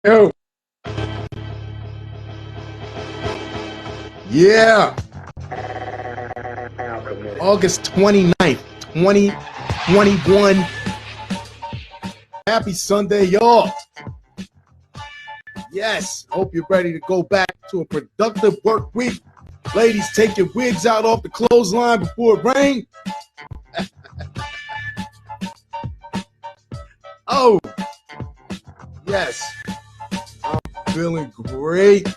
Yo, yeah, August 29th, 2021. Happy Sunday, y'all. Yes, hope you're ready to go back to a productive work week. Ladies, take your wigs out off the clothesline before it rains. Oh, yes, I'm feeling great.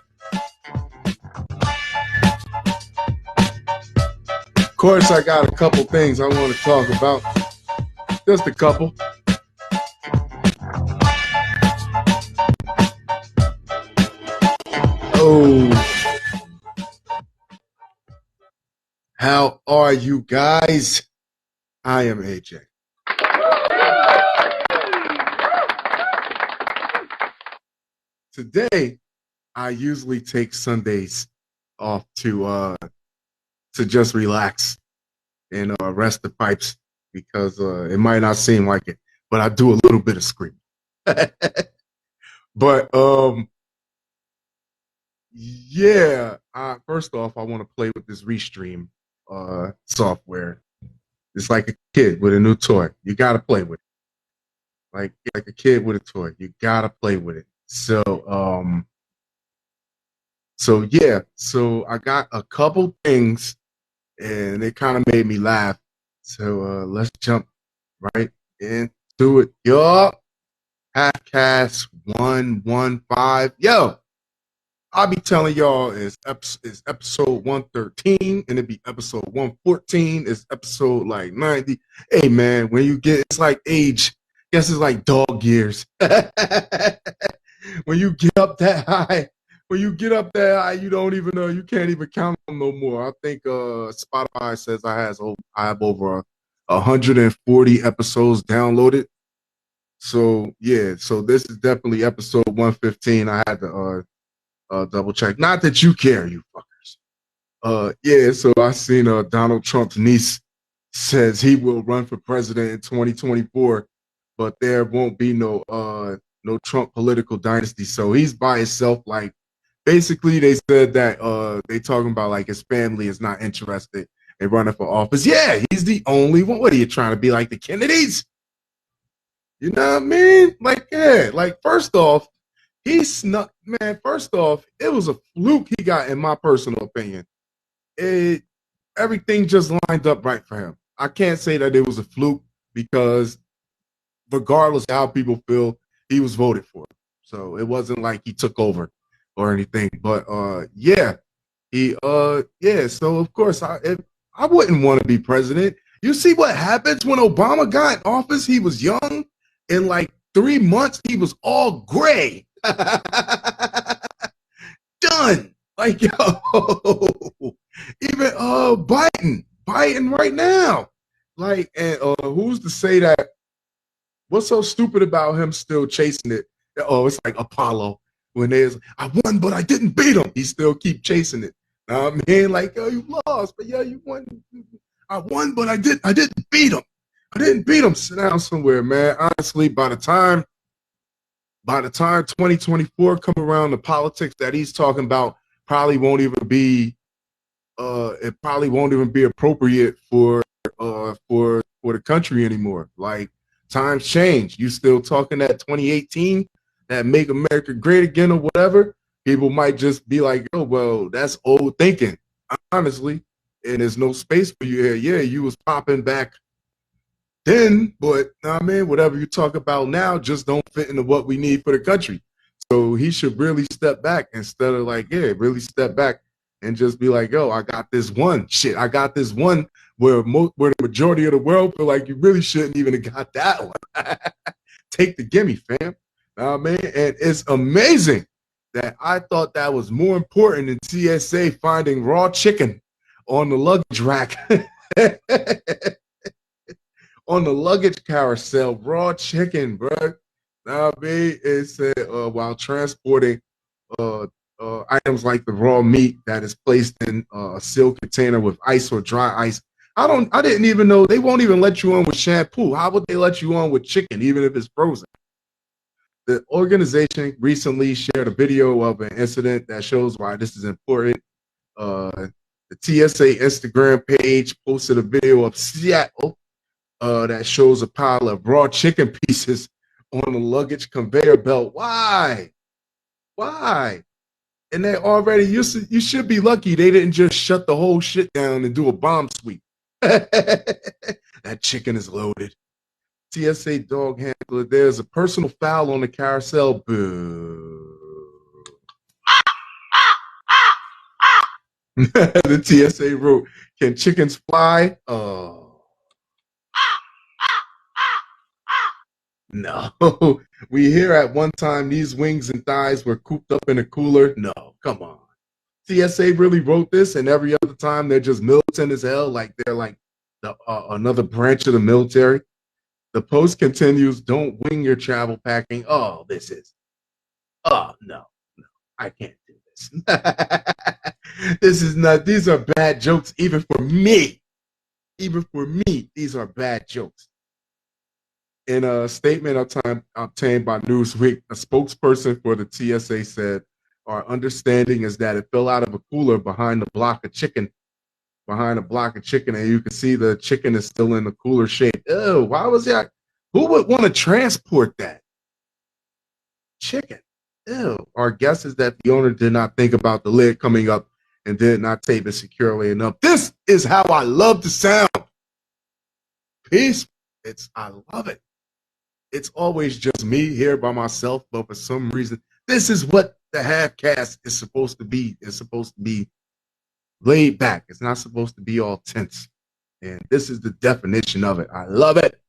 Of course, I got a couple things I want to talk about. Just a couple. Oh, how are you guys? I am AJ. Today, I usually take Sundays off to just relax and rest the pipes because it might not seem like it, but I do a little bit of screaming. But yeah. First off, I want to play with this Restream software. It's like a kid with a new toy. You got to play with it. Like a kid with a toy. You got to play with it. So yeah. So I got a couple things, and it kind of made me laugh. So let's jump right into it. Yo, Halfcast 115. Yo, I'll be telling y'all is episode 113, and it'd be episode 114 is episode like 90. Hey man, when you get, it's like age. Guess it's like dog years. When you get up that high, you don't even know, you can't even count them no more. I think Spotify says I have over 140 episodes downloaded. So yeah, so this is definitely episode 115. I had to double check. Not that you care, you fuckers. Yeah, so I seen Donald Trump's niece says he will run for president in 2024, but there won't be no Trump political dynasty. So he's by himself. Like basically, they said that they talking about like his family is not interested in running for office. Yeah, he's the only one. What are you trying to be like the Kennedys? You know what I mean? Like yeah, like first off, he snuck, man. First off, it was a fluke he got, in my personal opinion. It Everything just lined up right for him. I can't say that it was a fluke because regardless of how people feel, he was voted for. So it wasn't like he took over or anything. But yeah, yeah. So of course I wouldn't want to be president. You see what happens when Obama got in office? He was young. In like 3 months, he was all gray. Done. Like yo, even Biden right now. Like, and who's to say that? What's so stupid about him still chasing it? Oh, it's like Apollo when there's I won, but I didn't beat him. He still keep chasing it. I mean, like, yo, you lost, but yeah, you won. I won, but I didn't beat him. I didn't beat him. Sit down somewhere, man. Honestly, by the time 2024 come around, the politics that he's talking about probably won't even be it probably won't even be appropriate for the country anymore. Like times change. You still talking that 2018, that make America great again or whatever, people might just be like, oh well, that's old thinking, honestly. And there's no space for you here. Yeah, you was popping back then, but I mean, whatever you talk about now just don't fit into what we need for the country. So he should really step back instead of like, yeah, really step back and just be like, yo, I got this one. Shit, I got this one where the majority of the world feel like you really shouldn't even have got that one. Take the gimme, fam. Man, and it's amazing that I thought that was more important than TSA finding raw chicken on the luggage rack. On the luggage carousel, raw chicken, bro. I mean, it said while transporting items like the raw meat that is placed in a sealed container with ice or dry ice. I didn't even know they won't even let you on with shampoo. How would they let you on with chicken, even if it's frozen? The organization recently shared a video of an incident that shows why this is important. The TSA Instagram page posted a video of Seattle that shows a pile of raw chicken pieces on the luggage conveyor belt. Why? Why? And they already you should be lucky they didn't just shut the whole shit down and do a bomb sweep. That chicken is loaded. TSA dog handler, there's a personal foul on the carousel. Boo. The TSA wrote, can chickens fly? Oh. No. We hear at one time these wings and thighs were cooped up in a cooler. No, come on. TSA really wrote this, and every other time they're just militant as hell, like they're like another branch of the military. The post continues, don't wing your travel packing. Oh, no, I can't do this. This is not, these are bad jokes, even for me. Even for me, these are bad jokes. In a statement obtained by Newsweek, a spokesperson for the TSA said, our understanding is that it fell out of a cooler behind a block of chicken, and you can see the chicken is still in the cooler shape. Ew, why was that? Who would want to transport that chicken? Ew. Our guess is that the owner did not think about the lid coming up and did not tape it securely enough. This is how I love to sound. Peace. I love it. It's always just me here by myself, but for some reason, this is what the Halfcast is supposed to be. It's supposed to be laid back. It's not supposed to be all tense. And this is the definition of it. I love it.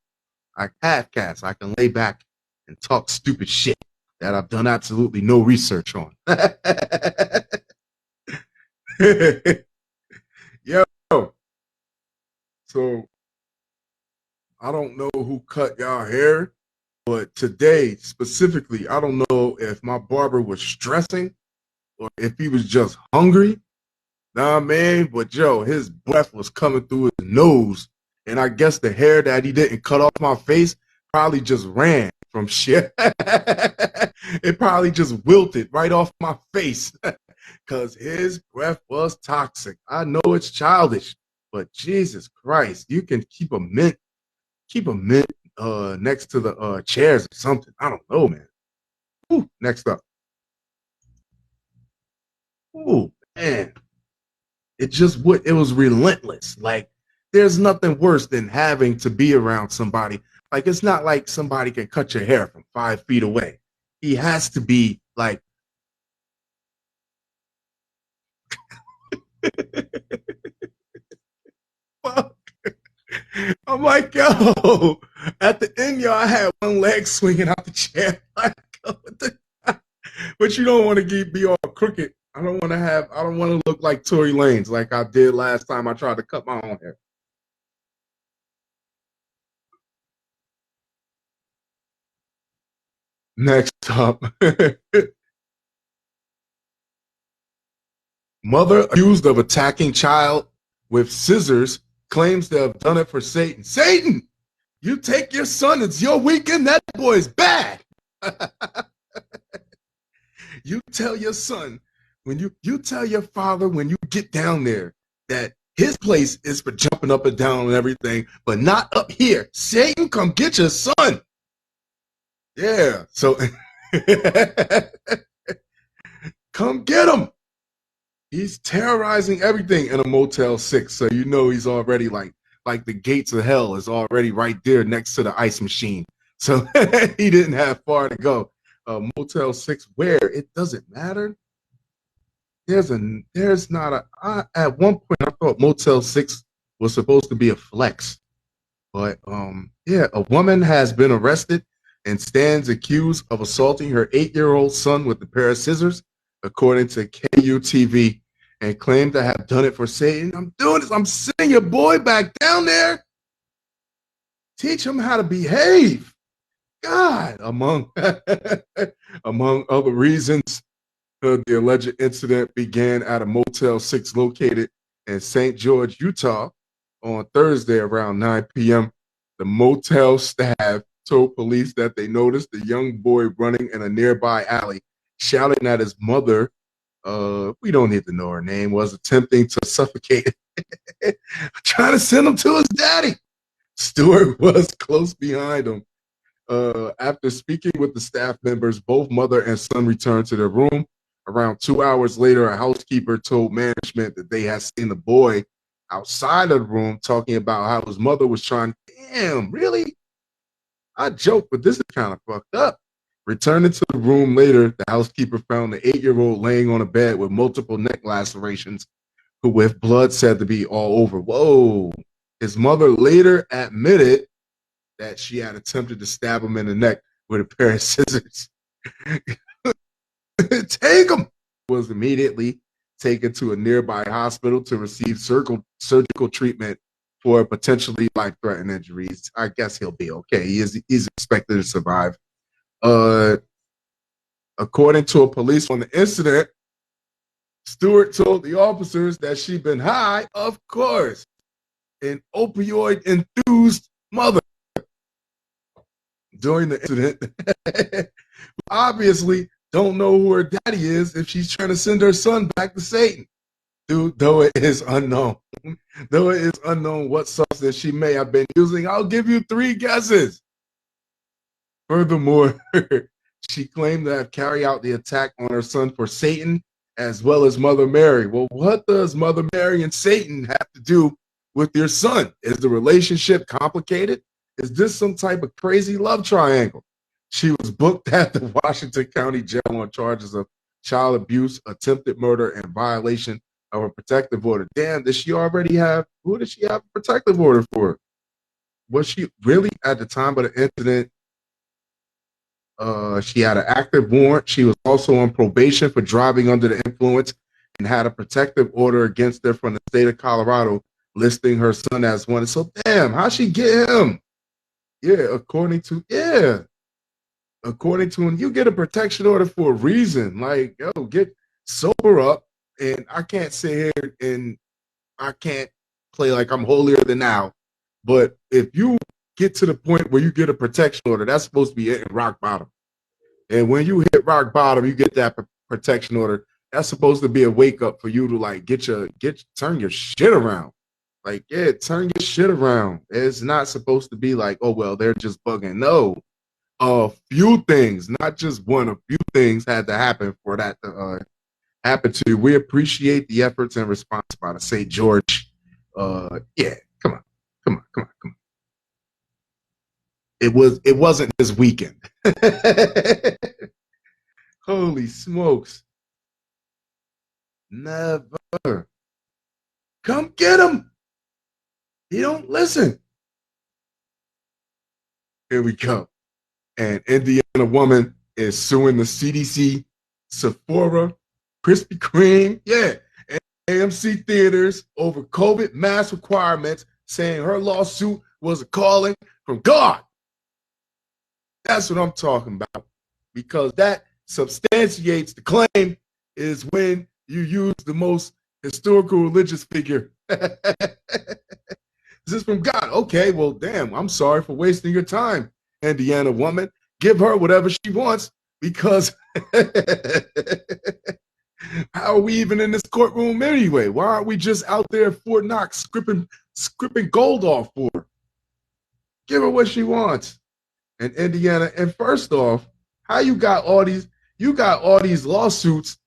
I Halfcast. I can lay back and talk stupid shit that I've done absolutely no research on. Yo. So I don't know who cut y'all hair, but today specifically, I don't know if my barber was stressing or if he was just hungry. Nah, man, but Joe, his breath was coming through his nose, and I guess the hair that he didn't cut off my face probably just ran from shit. It probably just wilted right off my face because his breath was toxic. I know it's childish, but Jesus Christ, you can keep a mint next to the chairs or something. I don't know, man. Ooh, next up. Ooh, man. It was relentless. Like, there's nothing worse than having to be around somebody. Like, it's not like somebody can cut your hair from 5 feet away. He has to be like, fuck. I'm like, yo, at the end, y'all, I had one leg swinging out the chair. Like, but you don't want to be all crooked. I don't want to look like Tory Lanez like I did last time I tried to cut my own hair. Next up. Mother accused of attacking child with scissors claims to have done it for Satan. Satan, you take your son. It's your weekend. That boy is bad. You tell your son, when you tell your father when you get down there that his place is for jumping up and down and everything, but not up here. Satan, come get your son. Yeah. So come get him. He's terrorizing everything in a Motel 6. So you know he's already like the gates of hell is already right there next to the ice machine. So he didn't have far to go. Motel 6 where? It doesn't matter. At one point I thought Motel 6 was supposed to be a flex. But yeah, a woman has been arrested and stands accused of assaulting her 8-year-old son with a pair of scissors, according to KUTV, and claimed to have done it for Satan. I'm doing this. I'm sending your boy back down there. Teach him how to behave. God, among other reasons, the alleged incident began at a Motel 6 located in St. George, Utah on Thursday around 9 p.m. The motel staff told police that they noticed the young boy running in a nearby alley, shouting at his mother, we don't need to know her name, was attempting to suffocate, trying to send him to his daddy. Stewart was close behind him. After speaking with the staff members, both mother and son returned to their room. Around 2 hours later, a housekeeper told management that they had seen the boy outside of the room talking about how his mother was trying. Damn, really? I joke, but this is kind of fucked up. Returning to the room later, the housekeeper found the 8-year-old laying on a bed with multiple neck lacerations, with blood said to be all over. Whoa. His mother later admitted that she had attempted to stab him in the neck with a pair of scissors. Take him! Was immediately taken to a nearby hospital to receive surgical treatment for potentially life-threatening injuries. I guess he'll be okay. He's expected to survive. According to a police on the incident, Stewart told the officers that she'd been high, of course, an opioid-enthused mother during the incident. Obviously, don't know who her daddy is if she's trying to send her son back to Satan. Though it is unknown what substance she may have been using, I'll give you 3 guesses. Furthermore, she claimed to have carried out the attack on her son for Satan as well as Mother Mary. Well, what does Mother Mary and Satan have to do with your son? Is the relationship complicated? Is this some type of crazy love triangle? She was booked at the Washington County Jail on charges of child abuse, attempted murder, and violation of a protective order. Damn, who did she have a protective order for? Was she really, at the time of the incident, she had an active warrant. She was also on probation for driving under the influence and had a protective order against her from the state of Colorado, listing her son as one. So damn, how'd she get him? Yeah, according to him, you get a protection order for a reason. Like, yo, get sober up. And I can't sit here and I can't play like I'm holier than thou. But if you get to the point where you get a protection order, that's supposed to be hitting rock bottom. And when you hit rock bottom, you get that protection order. That's supposed to be a wake up for you to like turn your shit around. Like, yeah, turn your shit around. It's not supposed to be like, oh well, they're just bugging. No, a few things, not just one. A few things had to happen for that to happen to you. We appreciate the efforts and response by the St. George. Yeah, come on. It wasn't this weekend. Holy smokes. Never. Come get him. He don't listen. Here we go. An Indiana woman is suing the CDC, Sephora, Krispy Kreme, and AMC theaters over COVID mask requirements, saying her lawsuit was a calling from God. That's what I'm talking about, because that substantiates the claim is when you use the most historical religious figure. This is from God. Okay, well, damn, I'm sorry for wasting your time, Indiana woman. Give her whatever she wants, because how are we even in this courtroom anyway? Why aren't we just out there at Fort Knox scripting gold off for her? Give her what she wants. And Indiana, and first off, how you got all these lawsuits,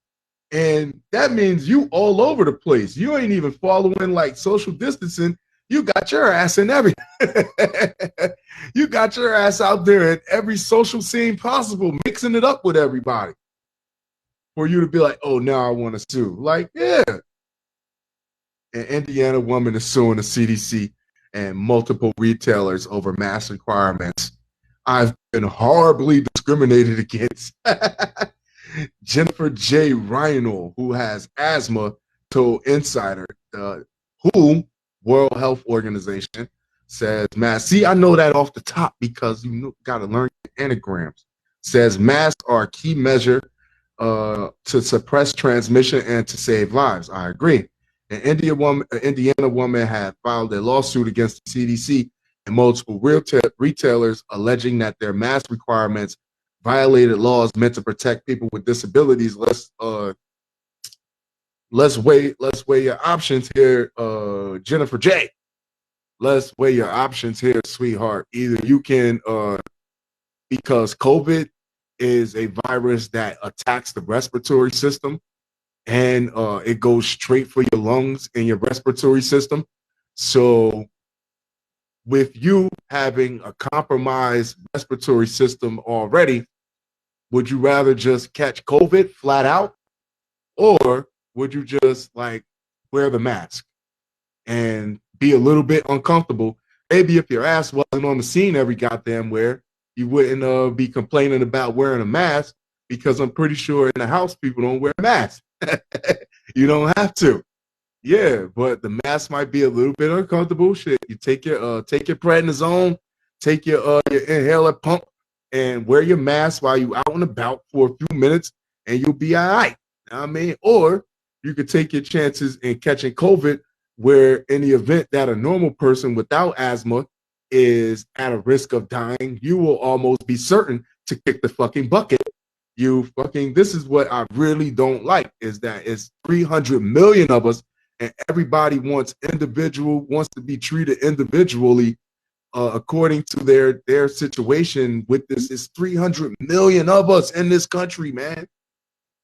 and that means you all over the place. You ain't even following like social distancing. You got your ass in everything. You got your ass out there at every social scene possible, mixing it up with everybody. For you to be like, oh, now I want to sue. Like, yeah. An Indiana woman is suing the CDC and multiple retailers over mask requirements. I've been horribly discriminated against. Jennifer J. Reinl, who has asthma, told Insider, WHO, World Health Organization, says masks. See, I know that off the top because you got to learn anagrams. Says masks are a key measure to suppress transmission and to save lives. I agree. An Indiana woman had filed a lawsuit against the CDC and multiple retailers alleging that their mask requirements violated laws meant to protect people with disabilities. Let's weigh your options here, Jennifer J. Let's weigh your options here, sweetheart. Either you can, because COVID is a virus that attacks the respiratory system, and it goes straight for your lungs and your respiratory system. So with you having a compromised respiratory system already, would you rather just catch COVID flat out, or would you just like wear the mask and be a little bit uncomfortable? Maybe if your ass wasn't on the scene every goddamn where, you wouldn't be complaining about wearing a mask, because I'm pretty sure in the house people don't wear masks. You don't have to. Yeah, but the mask might be a little bit uncomfortable. Shit, you take your prednisone, take your inhaler pump, and wear your mask while you out and about for a few minutes, and you'll be all right. You know what I mean? Or you could take your chances in catching COVID, where in the event that a normal person without asthma is at a risk of dying, you will almost be certain to kick the fucking bucket. This is what I really don't like, is that it's 300 million of us, and everybody wants to be treated individually according to their situation with this. It's 300 million of us in this country, man.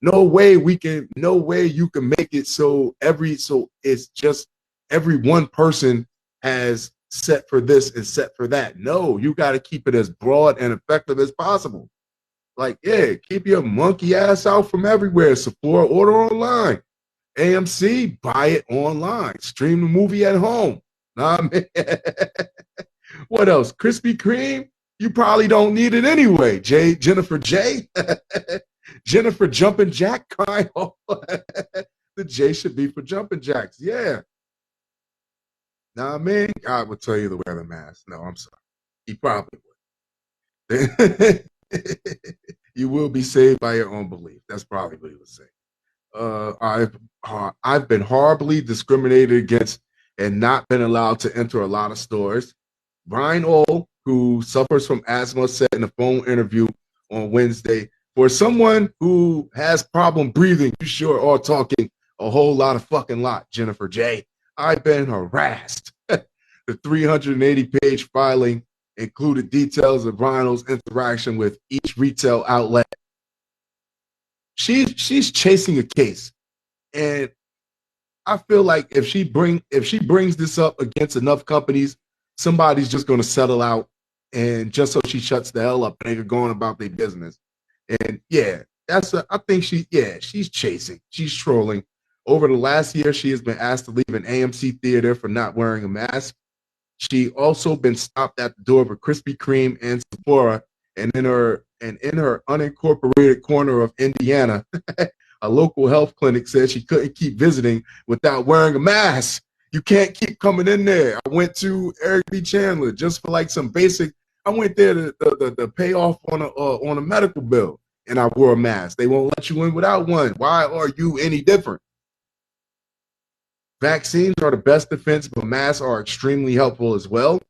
No way you can make it so it's just every one person has set for this and set for that. No, you got to keep it as broad and effective as possible. Like, yeah, keep your monkey ass out from everywhere. Sephora, order online. AMC, buy it online. Stream the movie at home. Nah, man. What else? Krispy Kreme? You probably don't need it anyway. Jennifer J. Jennifer Jumpin' Jack. The J should be for Jumpin' Jacks. Yeah. Nah, man. God would tell you to wear the mask. No, I'm sorry. He probably would. You will be saved by your own belief. That's probably what he was saying. I've been horribly discriminated against and not been allowed to enter a lot of stores. Ryan Ohl, who suffers from asthma, said in a phone interview on Wednesday, for someone who has problem breathing, you sure are talking a whole lot of fucking lot, Jennifer J. I've been harassed. The 380-page filing included details of Ryan's interaction with each retail outlet. She's chasing a case, and I feel like if she brings this up against enough companies, somebody's just going to settle out, and just so she shuts the hell up and they're going about their business. And yeah, I think she's chasing, she's trolling. Over the last year, she has been asked to leave an AMC theater for not wearing a mask. She also been stopped at the door of a Krispy Kreme and Sephora, and in her unincorporated corner of Indiana, a local health clinic said she couldn't keep visiting without wearing a mask. You can't keep coming in there. I went to Eric B. Chandler just for like some basic. I went there to pay off on a medical bill, and I wore a mask. They won't let you in without one. Why are you any different? Vaccines are the best defense, but masks are extremely helpful as well.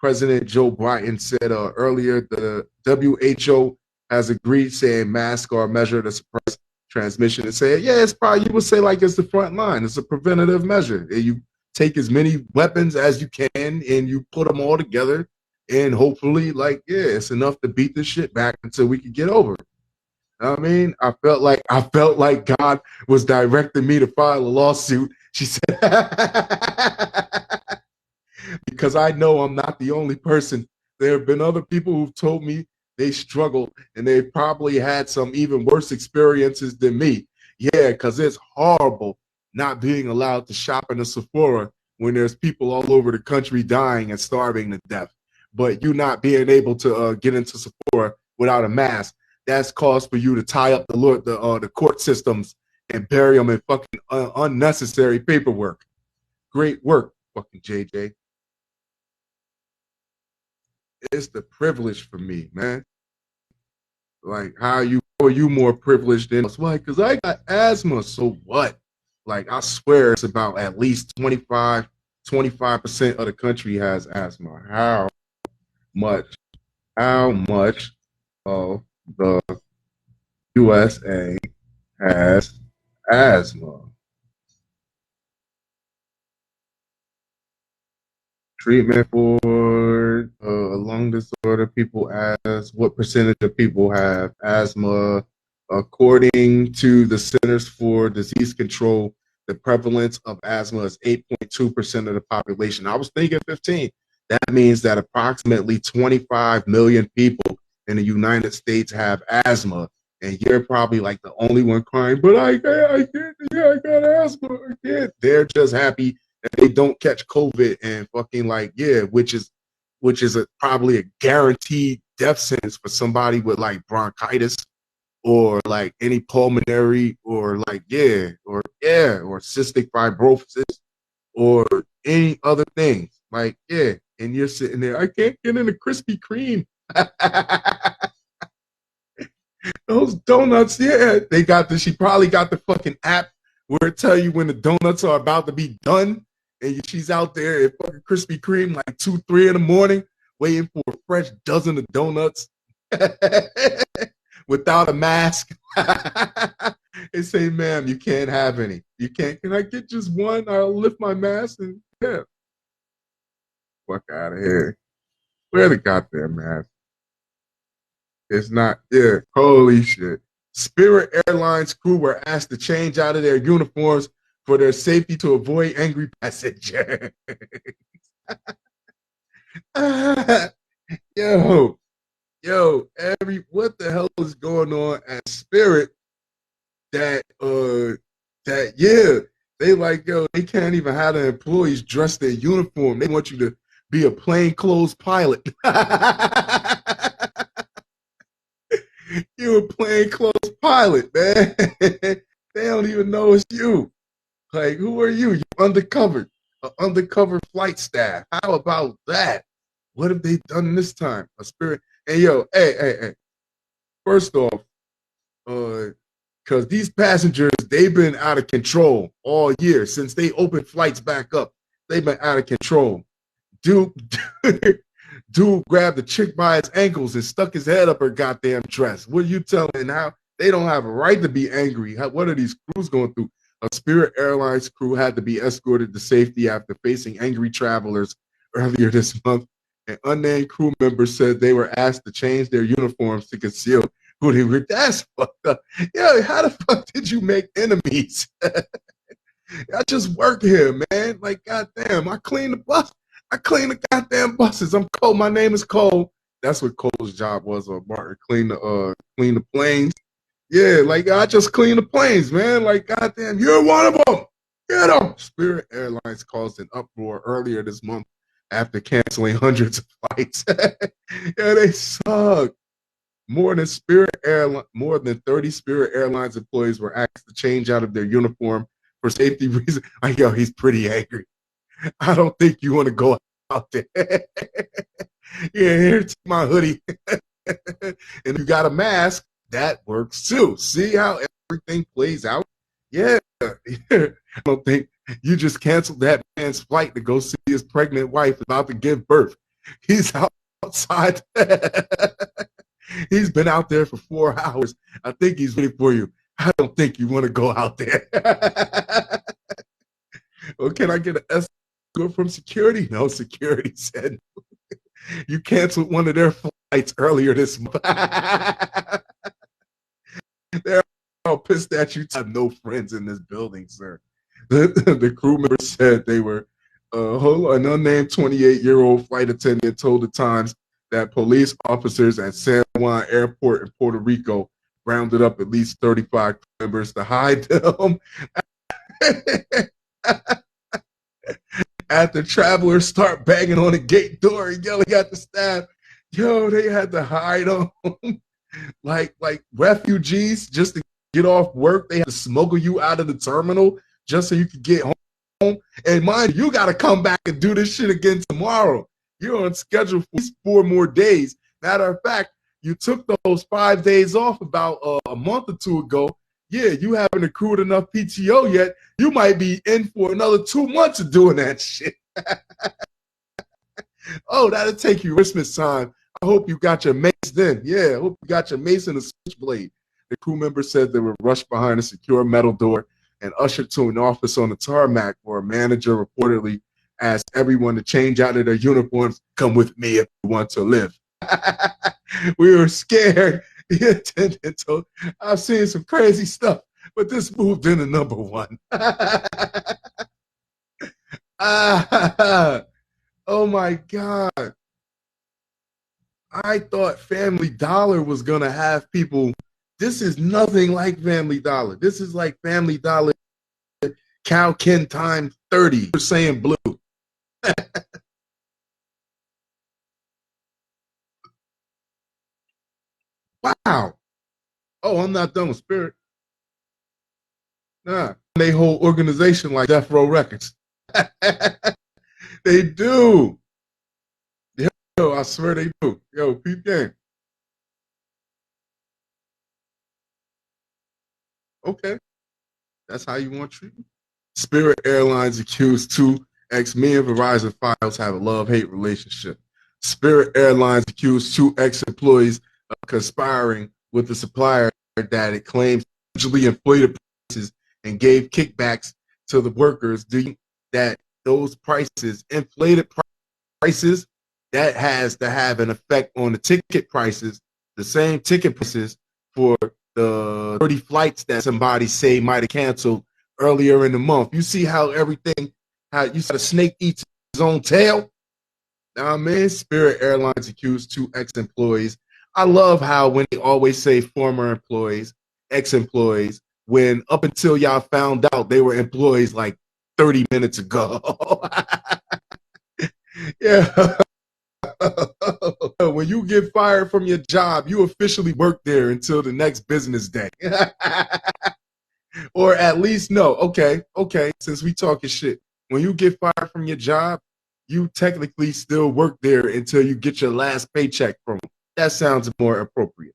President Joe Biden said earlier the WHO has agreed, saying masks are a measure to suppress transmission. And say, yeah, it's probably, you would say like it's the front line. It's a preventative measure. You take as many weapons as you can and you put them all together, and hopefully, like, yeah, it's enough to beat this shit back until we can get over it. I mean, I felt like God was directing me to file a lawsuit. She said, because I know I'm not the only person. There have been other people who've told me they struggled, and they probably had some even worse experiences than me. Yeah, because it's horrible not being allowed to shop in a Sephora when there's people all over the country dying and starving to death. But you not being able to get into Sephora without a mask, that's cause for you to tie up the court systems and bury them in fucking unnecessary paperwork. Great work, fucking JJ. It's the privilege for me, man. Like, how are you more privileged than us? Why? Because I got asthma. So what? Like, I swear it's about at least 25 25% of the country has asthma. Much? How much of the USA has asthma? Treatment for a lung disorder, people ask what percentage of people have asthma. According to the Centers for Disease Control, the prevalence of asthma is 8.2% of the population. I was thinking 15. That means that approximately 25 million people in the United States have asthma. And you're probably like the only one crying, but I can't, yeah, I got asthma. I can't. They're just happy that they don't catch COVID and fucking like, yeah, which is probably a guaranteed death sentence for somebody with like bronchitis or like any pulmonary or like, or cystic fibrosis or any other things. Like, yeah, and you're sitting there, I can't get in a Krispy Kreme. Those donuts, yeah, she probably got the fucking app where it tell you when the donuts are about to be done, and she's out there at fucking Krispy Kreme like 2, 3 in the morning, waiting for a fresh dozen of donuts without a mask. They say, ma'am, you can't have any. You can't. Can I get just one? I'll lift my mask and yeah. Fuck out of here. Where the goddamn mask? It's not, yeah, holy shit. Spirit Airlines crew were asked to change out of their uniforms for their safety to avoid angry passengers. yo, what the hell is going on at Spirit that they like, they can't even have the employees dress their uniform. They want you to be a plainclothes pilot. You a plainclothes pilot, man. They don't even know it's you. Like, who are you? You undercover, undercover flight staff. How about that? What have they done this time? A Spirit. And hey. First off, because these passengers, they've been out of control all year since they opened flights back up. They've been out of control. Dude grabbed the chick by his ankles and stuck his head up her goddamn dress. What are you telling how they don't have a right to be angry? What are these crews going through? A Spirit Airlines crew had to be escorted to safety after facing angry travelers earlier this month. An unnamed crew member said they were asked to change their uniforms to conceal who they were. That's fucked up. Yeah, how the fuck did you make enemies? I just work here, man. Like, goddamn, I clean the bus. I clean the goddamn buses. I'm Cole. My name is Cole. That's what Cole's job was, Martin. Clean the planes. Yeah, like I just clean the planes, man. Like, goddamn, you're one of them. Get them. Spirit Airlines caused an uproar earlier this month after canceling hundreds of flights. Yeah, they suck. More than 30 Spirit Airlines employees were asked to change out of their uniform for safety reasons. Like, yo, he's pretty angry. I don't think you want to go out there. Yeah, here, take my hoodie. And you got a mask, that works too. See how everything plays out? Yeah. I don't think you just canceled that man's flight to go see his pregnant wife about to give birth. He's outside. He's been out there for 4 hours. I think he's waiting for you. I don't think you want to go out there. Or can I get an escort from security? No, security said you canceled one of their flights earlier this month. They're all pissed at you. I have no friends in this building, sir. The crew member said they were an unnamed 28-year-old flight attendant told the Times that police officers at San Juan Airport in Puerto Rico rounded up at least 35 members to hide them. After travelers start banging on the gate door and yelling at the staff, they had to hide them like refugees just to get off work. They had to smuggle you out of the terminal just so you could get home. And mind you got to come back and do this shit again tomorrow. You're on schedule for 4 more days. Matter of fact, you took those 5 days off about a month or two ago. Yeah, you haven't accrued enough PTO yet. You might be in for another 2 months of doing that shit. Oh, that'll take you Christmas time. I hope you got your mace then. Yeah, I hope you got your mace and a switchblade. The crew member said they were rushed behind a secure metal door and ushered to an office on the tarmac where a manager reportedly asked everyone to change out of their uniforms. Come with me if you want to live. We were scared. The attendant told, I've seen some crazy stuff, but this moved into number one. Oh my God. I thought Family Dollar was going to have people. This is nothing like Family Dollar. This is like Family Dollar Cow Ken time 30. You're saying blue. Wow. Oh, I'm not done with Spirit. Nah. They whole organization like Death Row Records. They do. Yo, I swear they do. Yo, peep game. Okay. That's how you want treatment. Spirit Airlines accused two ex me and Verizon Files have a love-hate relationship. Spirit Airlines accused two ex-employees of conspiring with the supplier that it claims hugely inflated prices and gave kickbacks to the workers. Do you that those prices, inflated prices, that has to have an effect on the ticket prices, the same ticket prices for the 30 flights that somebody say might have canceled earlier in the month. You see how everything, how you saw the snake eats his own tail? Now, man, Spirit Airlines accused two ex-employees. I love how when they always say former employees, ex-employees, when up until y'all found out they were employees like 30 minutes ago. Yeah. When you get fired from your job, you officially work there until the next business day. Or at least no. Okay. Since we talking shit, when you get fired from your job, you technically still work there until you get your last paycheck from them. That sounds more appropriate.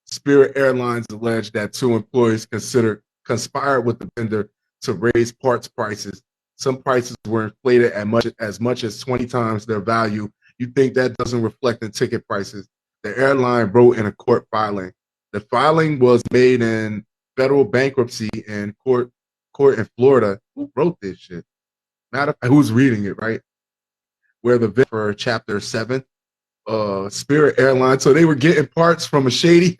Spirit Airlines alleged that two employees conspired with the vendor to raise parts prices. Some prices were inflated as much as 20 times their value. You think that doesn't reflect in ticket prices? The airline wrote in a court filing. The filing was made in federal bankruptcy and court in Florida. Who wrote this shit? Not who's reading it, right? Where the for chapter 7, Spirit Airlines. So they were getting parts from a shady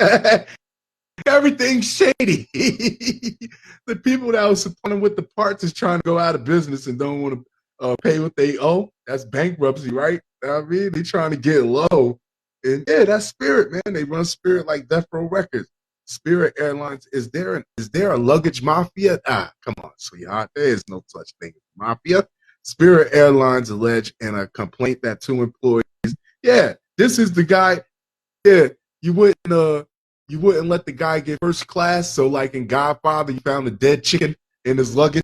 everything's shady. The people that was supplying with the parts is trying to go out of business and don't want to pay what they owe. That's bankruptcy, right? I mean, they trying to get low. And yeah, that's Spirit, man. They run Spirit like Death Row Records. Spirit Airlines, is there a luggage mafia? Ah, come on, sweetheart. There is no such thing as mafia. Spirit Airlines alleged in a complaint that two employees, yeah, this is the guy, yeah, you wouldn't you wouldn't let the guy get first class. So like in Godfather, you found a dead chicken in his luggage.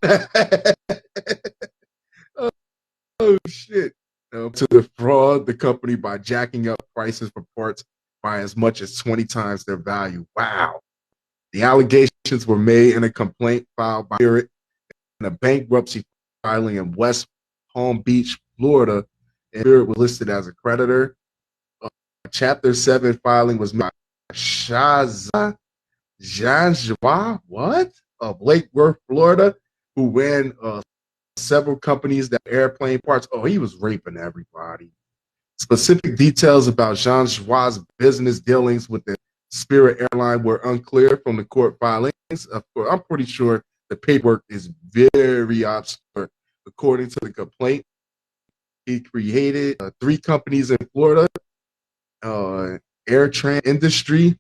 Oh shit. To defraud the company by jacking up prices for parts by as much as 20 times their value. Wow. The allegations were made in a complaint filed by Spirit in a bankruptcy filing in West Palm Beach, Florida. And Spirit was listed as a creditor. Chapter 7 filing was made by Shaza Janjua, what? Of Lake Worth, Florida, who ran several companies that airplane parts. Oh, he was raping everybody. Specific details about Janjua's business dealings with the Spirit airline were unclear from the court filings. Of course, I'm pretty sure the paperwork is very obscure. According to the complaint, he created three companies in Florida, Airtran Industry,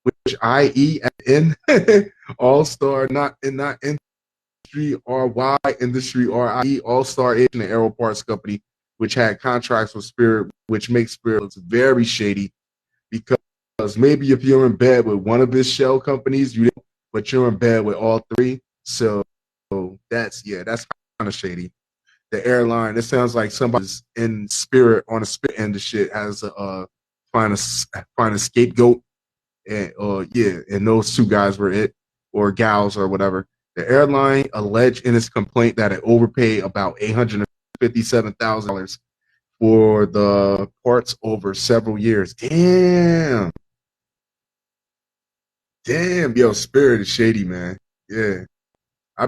which IEN, All Star, not Industry RY, Industry RIE, All Star Asian and Aero Parts Company, which had contracts with Spirit, which makes Spirit look very shady because maybe if you're in bed with one of his shell companies, you didn't, but you're in bed with all three. So that's kind of shady. The airline, it sounds like somebody's in Spirit on a Spirit end of shit has find a scapegoat And and those two guys were it, or gals or whatever. The airline alleged in its complaint that it overpaid about $857,000 for the parts over several years. Damn, yo, Spirit is shady, man. Yeah, I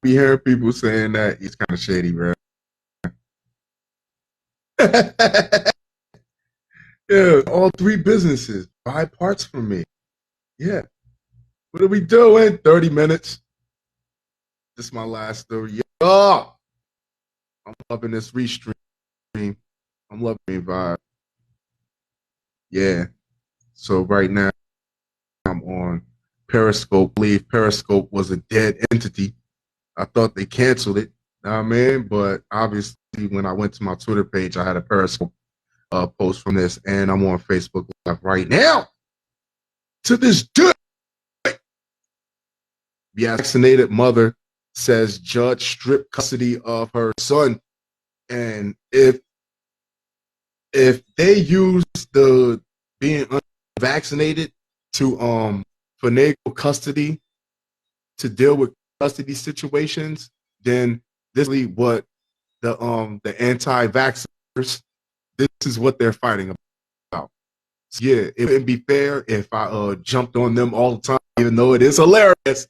be hearing people saying that it's kind of shady, bro. Yeah, all three businesses buy parts from me. Yeah, what are we doing? 30 minutes. This is my last story. Oh, I'm loving this restream. I'm loving the vibe. Yeah. So right now I'm on Periscope. I believe Periscope was a dead entity. I thought they canceled it. Know what I mean? But obviously when I went to my Twitter page, I had a Periscope post from this, and I'm on Facebook Live right now. To this day, the vaccinated mother says judge stripped custody of her son. And if they use the being unvaccinated to finagle custody to deal with custody situations, then this is what the anti-vaxxers, this is what they're fighting about. So yeah, it wouldn't be fair if I jumped on them all the time, even though it is hilarious.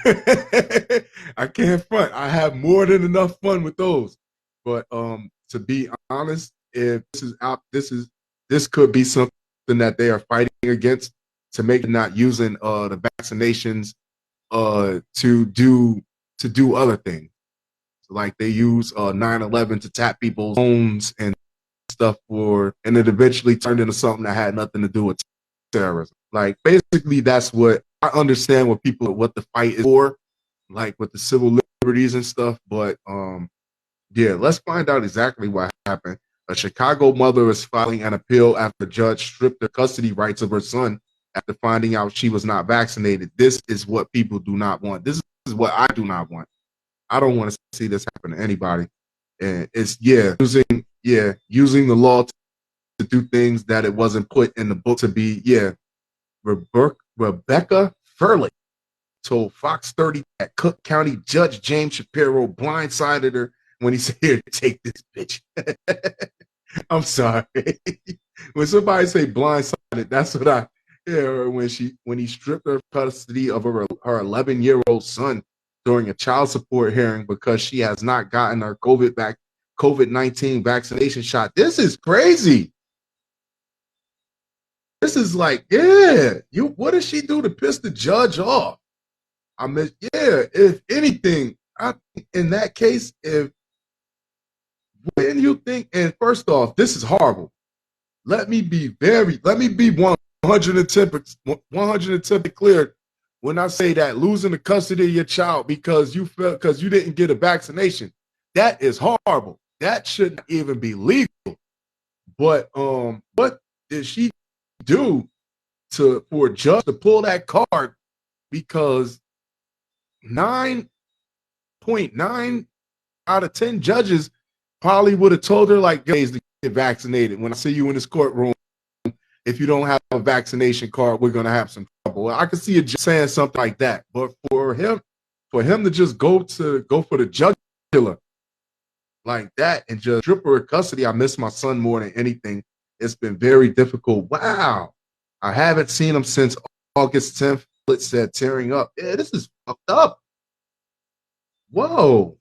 I can't front. I have more than enough fun with those. But to be honest, if this is out, this could be something that they are fighting against, to make not using the vaccinations to do other things. So like they use 9/11 to tap people's phones and stuff and it eventually turned into something that had nothing to do with terrorism. Like basically that's what I understand what the fight is for, like with the civil liberties and stuff. But yeah, let's find out exactly what happened. A Chicago mother is filing an appeal after a judge stripped the custody rights of her son after finding out she was not vaccinated. This is what people do not want. This is what I do not want. I don't want to see this happen to anybody. And it's using the law to do things that it wasn't put in the book to be. Yeah, Rebecca Furley told Fox 30 that Cook County Judge James Shapiro blindsided her when he said, "Here, take this bitch." I'm sorry. When somebody say blindsided, that's what I hear. When he stripped her custody of her 11-year-old son during a child support hearing because she has not gotten her COVID-19 vaccination shot. This is crazy. This is like, what does she do to piss the judge off? I mean, if anything, in that case, when you think, and first off, this is horrible. Let me be 110% clear when I say that losing the custody of your child because you didn't get a vaccination, that is horrible. That shouldn't even be legal. But what did she do for a judge to pull that card? Because 9.9 out of 10 judges probably would have told her like, "Guys, to get vaccinated. When I see you in this courtroom, if you don't have a vaccination card, we're gonna have some trouble." I could see a judge saying something like that, but for him to just go for the jugular like that and just strip her custody, I miss my son more than anything. It's been very difficult. Wow, I haven't seen him since August 10th. It said tearing up. Yeah, this is fucked up. Whoa.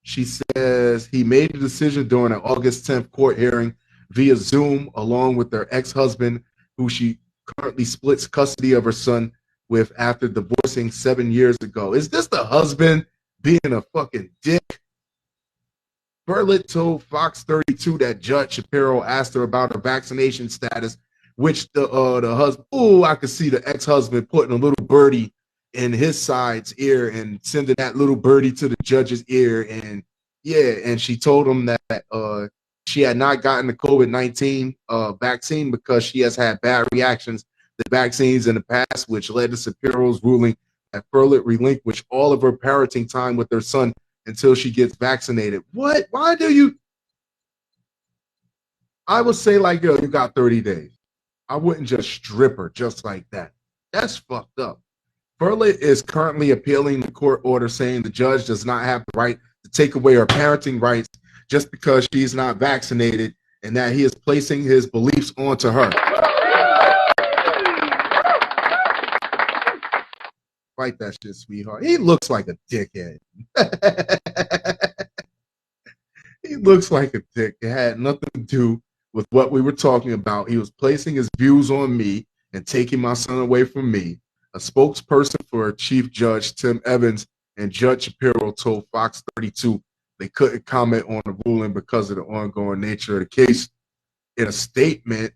She says he made a decision during an August 10th court hearing via Zoom, along with her ex-husband, who she currently splits custody of her son with after divorcing 7 years ago. Is this the husband being a fucking dick? Burlett told Fox 32 that Judge Shapiro asked her about her vaccination status, which the husband, I could see the ex-husband putting a little birdie in his side's ear and sending that little birdie to the judge's ear. And and she told him that she had not gotten the COVID-19 vaccine because she has had bad reactions to vaccines in the past, which led to Shapiro's ruling that Burlett relinquish all of her parenting time with her son until she gets vaccinated. What? Why do you? I would say, like, yo, you got 30 days. I wouldn't just strip her just like that. That's fucked up. Furlet is currently appealing the court order saying the judge does not have the right to take away her parenting rights just because she's not vaccinated and that he is placing his beliefs onto her. Fight that shit, sweetheart. He looks like a dickhead. He looks like a dick. It had nothing to do with what we were talking about. He was placing his views on me and taking my son away from me. A spokesperson for Chief Judge Tim Evans and Judge Shapiro told Fox 32 they couldn't comment on the ruling because of the ongoing nature of the case. In a statement,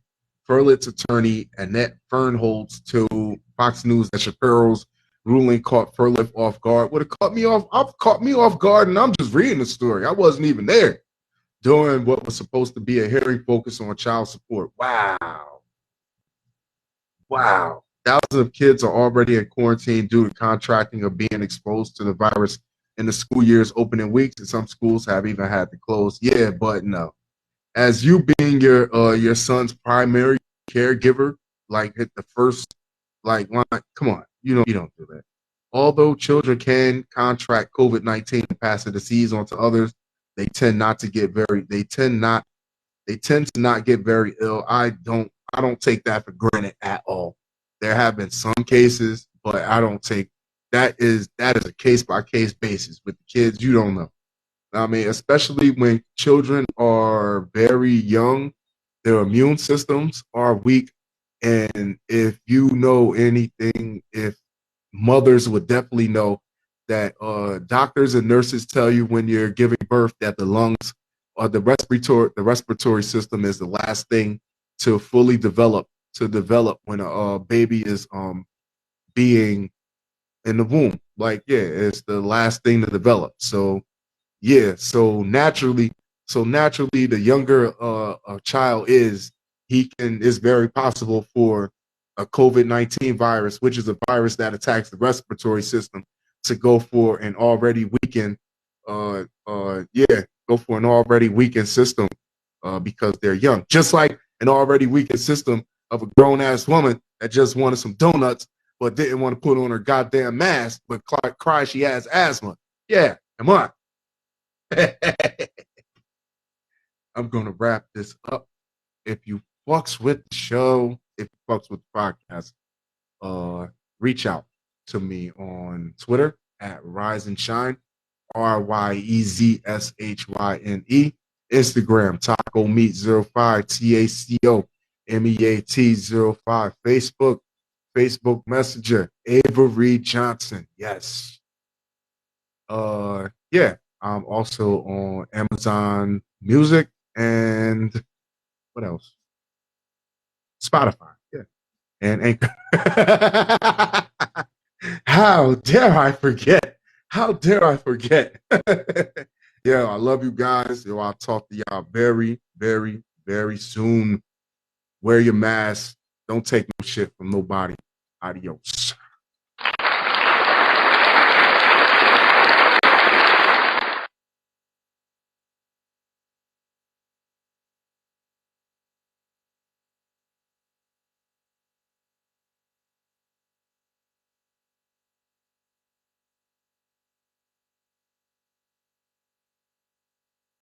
Furlet's attorney Annette Fernholz told Fox News that Shapiro's ruling caught Furlet off guard. Would have caught me off guard, and I'm just reading the story. I wasn't even there during what was supposed to be a hearing focused on child support. Wow. Thousands of kids are already in quarantine due to contracting or being exposed to the virus in the school year's opening weeks, and some schools have even had to close. Yeah, but no. As you being your son's primary caregiver, like hit the first like line, come on, you don't do that. Although children can contract COVID-19 and pass the disease on to others, they tend to not get very ill. I don't take that for granted at all. There have been some cases, but I don't take that is a case by case basis. With the kids, you don't know. I mean, especially when children are very young, their immune systems are weak. And if you know anything, if mothers would definitely know that doctors and nurses tell you when you're giving birth that the lungs or the respiratory system is the last thing to fully develop when a baby is being in the womb. Like, yeah, it's the last thing to develop. So yeah, so naturally, the younger a child is, it's very possible for a COVID-19 virus, which is a virus that attacks the respiratory system, to go for an already weakened, go for an already weakened system, because they're young. Just like an already weakened system of a grown ass woman that just wanted some donuts but didn't want to put on her goddamn mask, but cry she has asthma. Yeah, come on. I'm gonna wrap this up. If you fucks with the show, if you fucks with the podcast, reach out to me on Twitter at Rise and Shine, RYEZSHYNE. Instagram Taco Meat 05, TACOMEAT 05. Facebook Messenger Avery Johnson. Yes. Yeah. I'm also on Amazon Music and what else? Spotify. Yeah. And Anchor. How dare I forget? How dare I forget? Yeah, I love you guys. Yo, I'll talk to y'all very, very, very soon. Wear your mask. Don't take no shit from nobody. Adios.